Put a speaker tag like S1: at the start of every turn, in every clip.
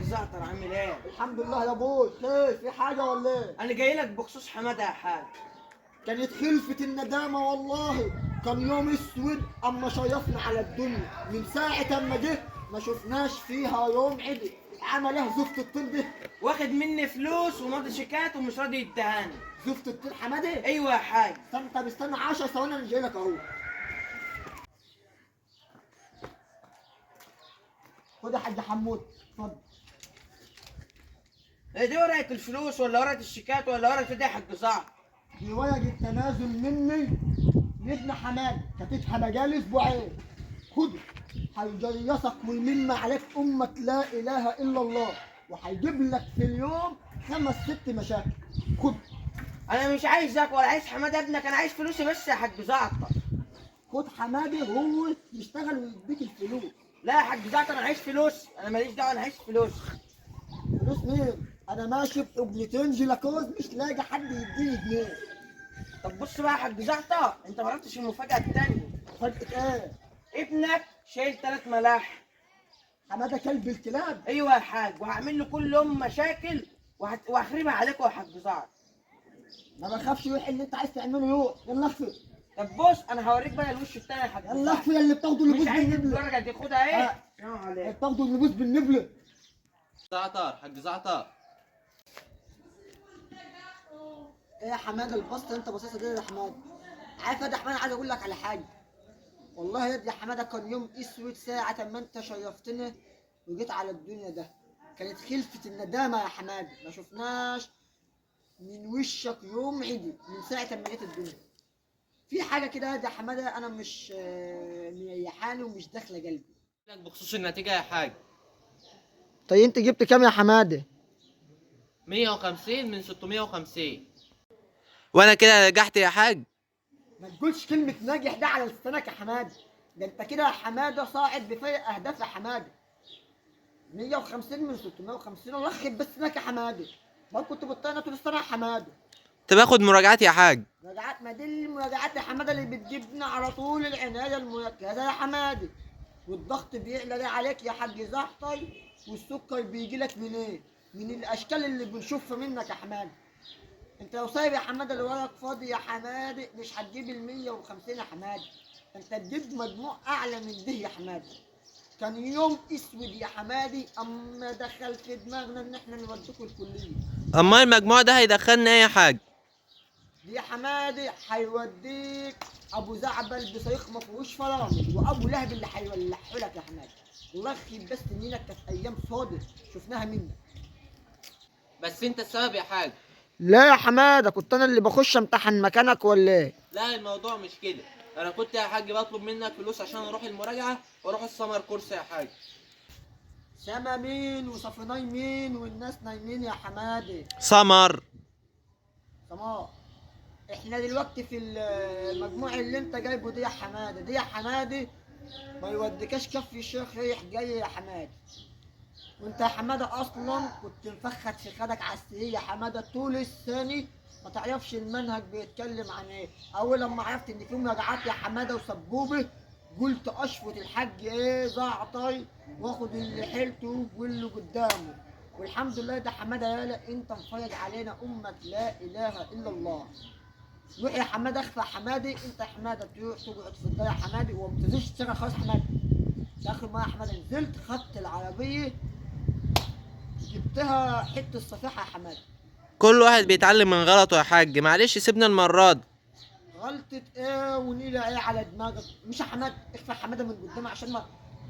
S1: زعتر عامل ايه؟
S2: الحمد لله يا ابوي. خير، في حاجه ولا ايه؟
S1: انا جاي لك بخصوص حماده يا حاج.
S2: كانت خلفة الندامة والله. كان يوم اسود اما شيفنا على الدنيا. من ساعة اما جه ما شفناش فيها يوم عدل. عمل ايه زفت الطين ده؟
S1: واخد مني فلوس وماضي شيكات ومش راضي يدهاني.
S2: زفت الطين حمادي؟
S1: ايوه يا حاج.
S2: استنى، طب استنى 10 ثواني انا جاي لك اهو. خد يا حاج حمود، اتفضل.
S1: هي دي ورقه الفلوس ولا ورقه الشيكات ولا ورقه ايه يا حاج زعتر؟
S2: دي ورقة تنازل مني لابن حماد، كاتبها بقالي اسبوعين. خده، هيجيصك ويمن عليك أمة لا إله إلا الله، وهيجيب لك في اليوم 5 6 مشاكل. خد.
S1: انا مش عايزك ولا عايز حماده ابنك، انا عايز فلوسي بس يا حاج زعتر.
S2: خد حمادي، هو يشتغل ويديك الفلوس.
S1: لا يا حاج زعتر، انا عايز فلوس، انا ماليش دعوه، انا عايز فلوس.
S2: فلوس مين؟ أنا ماشي بقبلتين جلاكوز مش لاقي حد يديني جنيه.
S1: طب بص بقى يا حاج زعتر، انت ما عرفتش المفاجاه التانيه.
S2: فجأة إيه؟
S1: ابنك شايل 3 ملاح.
S2: حمادة كلب الكلاب؟
S1: ايوه يا حاج، وهعمل له كل يوم مشاكل وهخربها عليكم يا حاج زعتر.
S2: ما بخافش، روح اللي أنت عايز تعمله يوم. يلا اخفي.
S1: طب بص، انا هوريك بقى الوش التاني يا حاج
S2: يلا
S1: زعتر.
S2: اخفي اللي بتاخده اللبوس
S1: مش عايز
S2: بالنبلة.
S1: الدرجه دي، خدها ايه؟
S2: آه.
S1: سلام عليكم.
S2: بتاخده اللبوس بالنبلة.
S3: زعتر، حاج زعتر.
S2: ايه يا حماده البسطه انت باصصها كده يا حماده؟ عارف يا حماده، عايز اقول لك على حاجه. والله يا حماده كان يوم اسود ساعه ما انت شيفتنا وجيت على الدنيا ده. كانت خلفه الندامه يا حماده، ما شفناش من وشك يوم عدل من ساعه ما جيت الدنيا. في حاجه كده يا حماده انا مش مريحاني ومش داخله قلبي.
S3: لك بخصوص النتيجة يا حاج.
S2: طيب انت جبت كام يا حماده؟
S3: 150 من 650. وانا كده نجحت يا حاج.
S2: ما تقولش كلمه ناجح ده على لسانك يا حماده. ده انت كده يا حماده صاعد بفرق اهداف يا حماده. 150 من 650. الله يخرب بس لك يا حماده. ما كنت بطينا طول السنه يا حماده.
S3: طب اخد مراجعات يا حاج.
S2: مراجعات؟ ما دي المراجعات يا حماده اللي بتجيبنا على طول العنايه المركزه يا حماده. والضغط بيعلى ده عليك يا حاج زحطي. والسكر بيجي لك من ايه؟ من الاشكال اللي بنشوفها منك يا حماده. انت لو سايب يا حماده الورق فاضي يا حماده مش هتجيب ال 150 يا حماده. انت تجيب مجموع اعلى من ده يا حماده. كان يوم اسود يا حمادي اما دخل في دماغنا ان احنا نوديكوا الكليه.
S3: اما المجموع ده هيدخلنا ايه يا حاج؟
S2: دي يا حمادي هيوديك ابو زعبل بصريخ ما فيهوش فرامل، وابو لهب اللي هيولعه لك يا حمادي. الله يخرب بس منك، كانت ايام صادق شفناها منك.
S3: بس انت السبب يا حاج.
S2: لا يا حماده، كنت انا اللي بخش امتحن مكانك ولا ايه؟
S3: لا، الموضوع مش كده. انا كنت يا حاج بطلب منك فلوس عشان اروح المراجعة واروح السمر كورس يا حاج.
S2: سما مين وصفناي مين والناس نايمين يا حمادي؟
S3: سمر.
S2: تمام. احنا دلوقتي في المجموع اللي انت جايبه دي يا حماده، دي يا حمادي ما يوديكاش كف الشيخ رايح جاي يا حماده. وانت يا حماده اصلا كنت مفخد في خدك على السرير يا حماده طول السنه. ما تعرفش المنهج بيتكلم عن ايه. اول لما عرفت ان في مراجعات يا حماده وسبوبه قلت اشفط الحاج ايه زعطي واخد اللي حيلته واللي قدامه. والحمد لله ده حماده يالا انت مفرج علينا امه لا اله الا الله. روح يا حماده اخفى يا حمادي. انت يا حماده تروح تقعد في الضيعه يا حمادي وما تنزلش تشتغل خالص يا حماده. اخر ما يا حماده نزلت خدت العربيه جبتها حته صفيحه يا حماده.
S3: كل واحد بيتعلم من غلطه يا حاج، معلش سيبنا المرة دي.
S2: غلطة ايه ونيلة ايه على دماغك؟ مش يا حماد اخفى يا حماده من قدامي عشان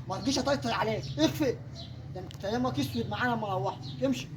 S2: ما تجيش اطيطر عليك. اخفى. ده انت يامك اسود معانا ما روحت. امشي.